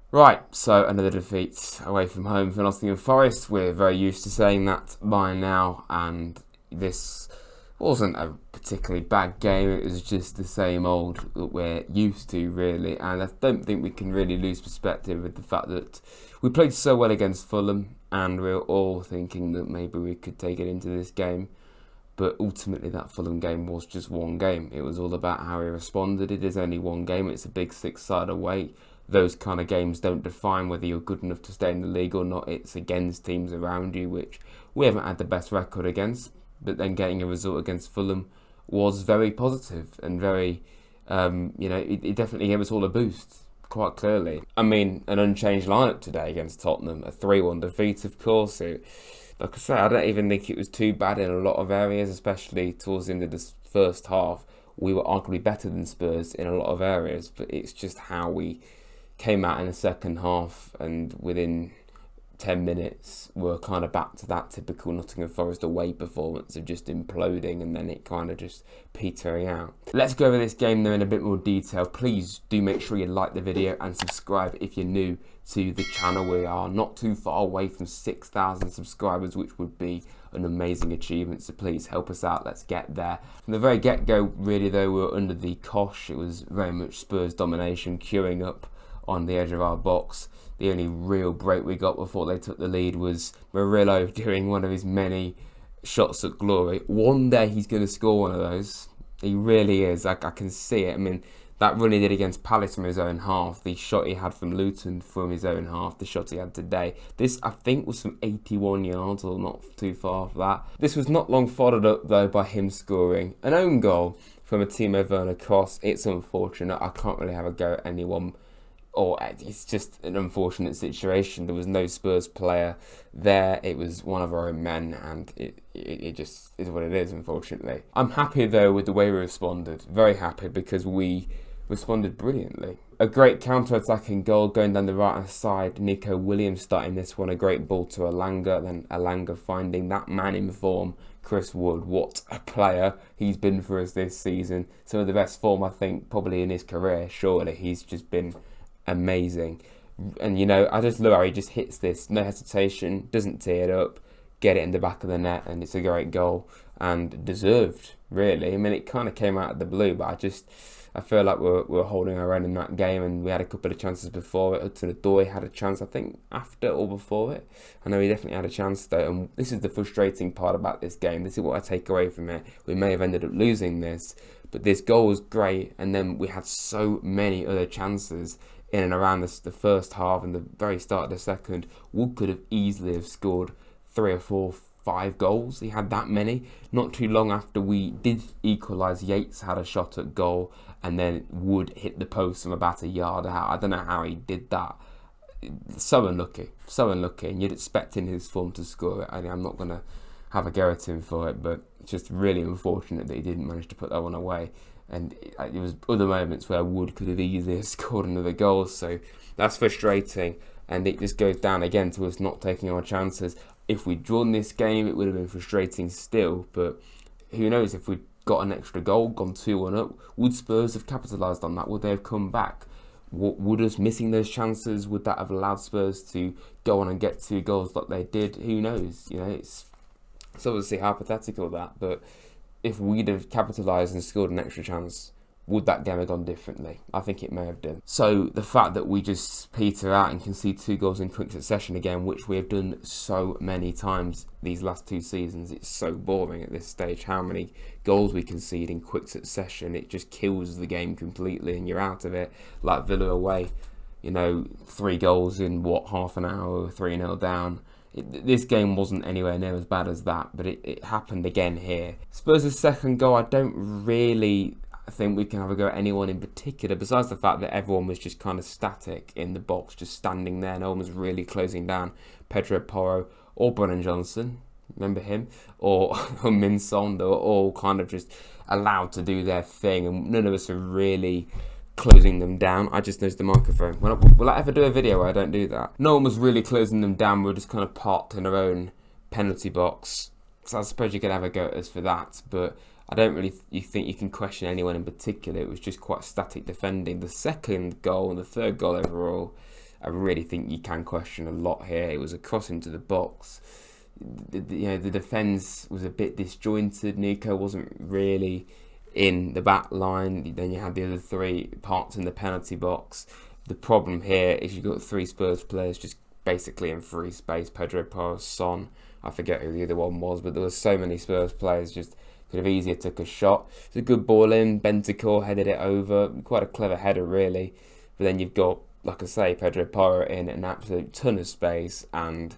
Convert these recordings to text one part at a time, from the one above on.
Right, so another defeat away from home for Nottingham Forest. We're very used to saying that by now, and this wasn't a particularly bad game. It was just the same old that we're used to, really. And I don't think we can really lose perspective with the fact that we played so well against Fulham, and we were all thinking that maybe we could take it into this game. But ultimately, that Fulham game was just one game. It was all about how he responded. It is only one game. It's a big six-side away. Those kind of games don't define whether you're good enough to stay in the league or not. It's against teams around you, which we haven't had the best record against. But then getting a result against Fulham was very positive and very, it definitely gave us all a boost, quite clearly. I mean, an unchanged lineup today against Tottenham, a 3-1 defeat, of course. Like I say, I don't even think it was too bad in a lot of areas, especially towards the end of the first half. We were arguably better than Spurs in a lot of areas, but it's just how we came out in the second half, and within 10 minutes we're kind of back to that typical Nottingham Forest away performance of just imploding and then it kind of just petering out. Let's go over this game though in a bit more detail. Please do make sure you like the video and subscribe if you're new to the channel. We are not too far away from 6,000 subscribers, which would be an amazing achievement, so please help us out. Let's get there. From the very get-go, really though, we were under the cosh. It was very much Spurs domination, queuing up on the edge of our box. The only real break we got before they took the lead was Murillo doing one of his many shots at glory. One day he's going to score one of those. He really is. I can see it. I mean, that run he did against Palace from his own half, the shot he had from Luton from his own half, the shot he had today. This, I think, was from 81 yards, or not too far off that. This was not long followed up, though, by him scoring an own goal from a Timo Werner cross. It's unfortunate. I can't really have a go at anyone, or it's just an unfortunate situation. There was no Spurs player there. It was one of our own men, and it just is what it is, unfortunately. I'm happy, though, with the way we responded. Very happy, because we responded brilliantly. A great counter-attacking goal going down the right-hand side. Nico Williams starting this one. A great ball to Alanga, then Alanga finding that man in form, Chris Wood. What a player he's been for us this season. Some of the best form, I think, probably in his career, surely. He's just been amazing. And, you know, I just love how he just hits this, no hesitation, doesn't tee it up, get it in the back of the net, and it's a great goal, and deserved, really. I mean, it kind of came out of the blue, but I feel like we're holding our own in that game, and we had a couple of chances before it. Hudson-Odoi had a chance, I think, after or before it. I know he definitely had a chance, though, and this is the frustrating part about this game. This is what I take away from it. We may have ended up losing this, but this goal was great, and then we had so many other chances in and around the first half and the very start of the second. Wood could have easily have scored 3 or 4, 5 goals. He had that many. Not too long after we did equalise, Yates had a shot at goal, and then Wood hit the post from about a yard out. I don't know how he did that. So unlucky, and you'd expect in his form to score it. I'm not going to have a go at him for it, but it's just really unfortunate that he didn't manage to put that one away. And it was other moments where Wood could have easily scored another goal, so that's frustrating. And it just goes down again to us not taking our chances. If we'd drawn this game, it would have been frustrating still, but who knows, if we'd got an extra goal, gone 2-1 up, would Spurs have capitalised on that? Would they have come back? Would us missing those chances, would that have allowed Spurs to go on and get 2 goals like they did? Who knows? You know, it's obviously hypothetical, that, but if we'd have capitalised and scored an extra chance, would that game have gone differently? I think it may have done. So the fact that we just peter out and concede 2 goals in quick succession again, which we have done so many times these last 2 seasons, it's so boring at this stage how many goals we concede in quick succession. It just kills the game completely and you're out of it. Like Villa away, you know, 3 goals in half an hour, 3-0 down. This game wasn't anywhere near as bad as that, but it happened again here. Spurs' second goal, I don't really think we can have a go at anyone in particular, besides the fact that everyone was just kind of static in the box, just standing there. No one was really closing down Pedro Porro or Brennan Johnson, remember him, or Min Son. They were all kind of just allowed to do their thing, and none of us are really closing them down. I just noticed the microphone. Will I ever do a video where I don't do that? No one was really closing them down. We were just kind of parked in our own penalty box. So I suppose you could have a go at us for that, but I don't really think you can question anyone in particular. It was just quite static defending. The second goal and the third goal overall, I really think you can question a lot here. It was a cross into the box. The defence was a bit disjointed. Nico wasn't really in the back line. Then you had the other three parts in the penalty box. The problem here is you've got three Spurs players just basically in free space. Pedro Porro, Son, I forget who the other one was, but there were so many Spurs players just could have easier took a shot. It's a good ball in. Bentancur headed it over. Quite a clever header, really. But then you've got, like I say, Pedro Porro in an absolute ton of space, and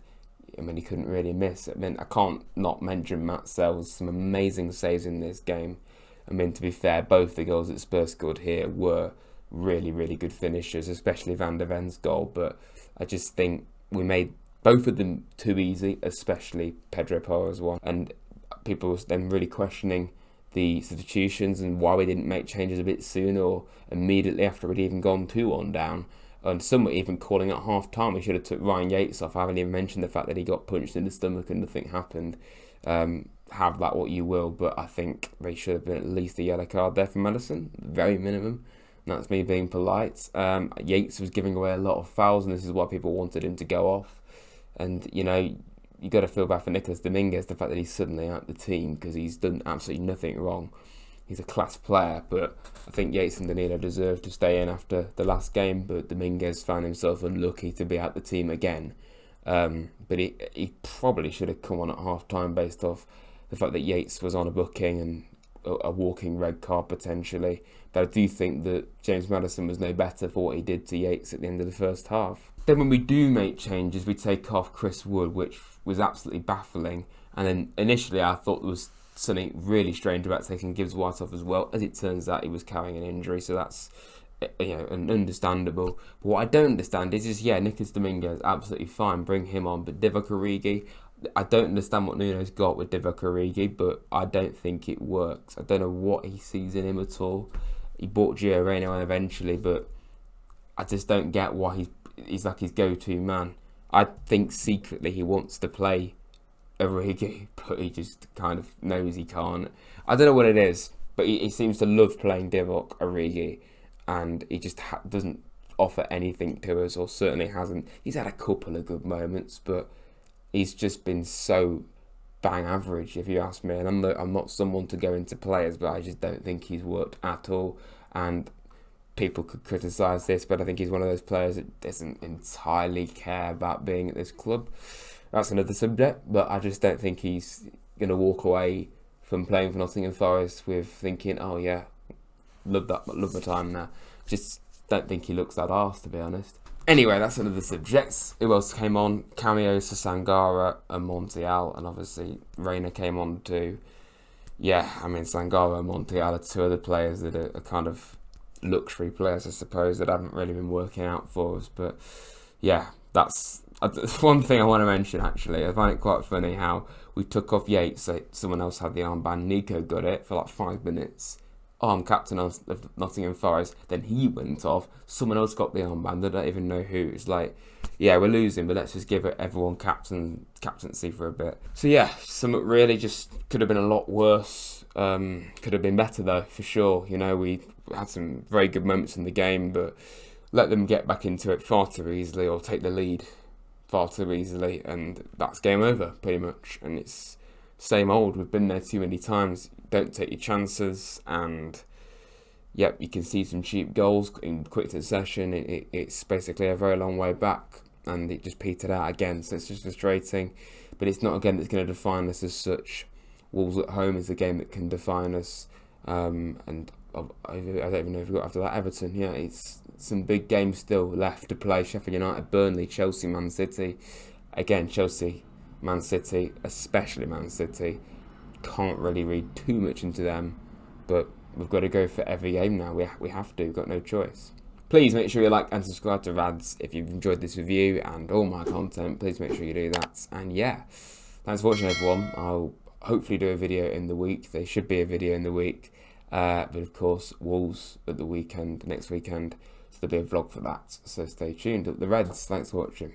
I mean, he couldn't really miss. I mean, I can't not mention Matt Sells, some amazing saves in this game. I mean, to be fair, both the goals that Spurs scored here were really, really good finishes, especially Van der Ven's goal. But I just think we made both of them too easy, especially Pedro Porro's one. And people were then really questioning the substitutions and why we didn't make changes a bit sooner or immediately after we'd even gone 2-1 down. And some were even calling at half time we should have took Ryan Yates off. I haven't even mentioned the fact that he got punched in the stomach and nothing happened. Have that what you will, but I think they should have been at least a yellow card there for Maddison, very minimum. And that's me being polite. Yates was giving away a lot of fouls, and this is why people wanted him to go off. And you got to feel bad for Nicolas Dominguez, the fact that he's suddenly out the team because he's done absolutely nothing wrong. He's a class player, but I think Yates and Danilo deserved to stay in after the last game, but Dominguez found himself unlucky to be out the team again. But he probably should have come on at half-time based off the fact that Yates was on a booking and a walking red card potentially. But I do think that James Maddison was no better for what he did to Yates at the end of the first half. Then when we do make changes, we take off Chris Wood, which was absolutely baffling. And then initially I thought there was something really strange about taking Gibbs White off as well. As it turns out, he was carrying an injury, so that's understandable. But what I don't understand is Nicolas Dominguez, absolutely fine, bring him on. But Divock Origi, I don't understand what Nuno's got with Divock Origi, but I don't think it works. I don't know what he sees in him at all. He bought Gio Reyna on eventually, but I just don't get why he's like his go-to man. I think secretly he wants to play Origi, but he just kind of knows he can't. I don't know what it is, but he seems to love playing Divock Origi, and he just doesn't offer anything to us, or certainly hasn't. He's had a couple of good moments, but he's just been so bang average, if you ask me. And I'm not someone to go into players, but I just don't think he's worked at all. And people could criticise this, but I think he's one of those players that doesn't entirely care about being at this club. That's another subject, but I just don't think he's going to walk away from playing for Nottingham Forest with thinking, oh yeah, love my time there. Just don't think he looks that arse, to be honest. Anyway, that's another subject. Who else came on? Cameos to Sangara and Montiel, and obviously Reyna came on too. Yeah, I mean, Sangara and Montiel are two other players that are kind of luxury players, I suppose, that haven't really been working out for us. But yeah, that's one thing I want to mention, actually. I find it quite funny how we took off Yates, so someone else had the armband. Nico got it for like 5 minutes. Oh, I'm captain of Nottingham Forest. Then he went off. Someone else got the armband. I don't even know who. It's like, yeah, we're losing, but let's just give everyone captaincy for a bit. So yeah, something really just could have been a lot worse. Could have been better though, for sure. We had some very good moments in the game, but let them get back into it far too easily, or take the lead far too easily, and that's game over pretty much. And it's same old. We've been there too many times. Don't take your chances, and yep, you can see some cheap goals in quick succession. It's basically a very long way back, and it just petered out again. So it's just frustrating, but it's not a game that's going to define us as such. Wolves at home is the game that can define us, and I don't even know if we've got after that. Everton, yeah, it's some big games still left to play. Sheffield United, Burnley, Chelsea, Man City. Again, Chelsea, Man City, especially Man City. Can't really read too much into them, but we've got to go for every game now. We have to, got no choice. Please make sure you like and subscribe to Rads if you've enjoyed this review and all my content. Please make sure you do that. And yeah, thanks for watching, everyone. I'll hopefully do a video in the week. There should be a video in the week, but of course Wolves at the weekend, next weekend, so there'll be a vlog for that. So stay tuned. The Reds, thanks for watching.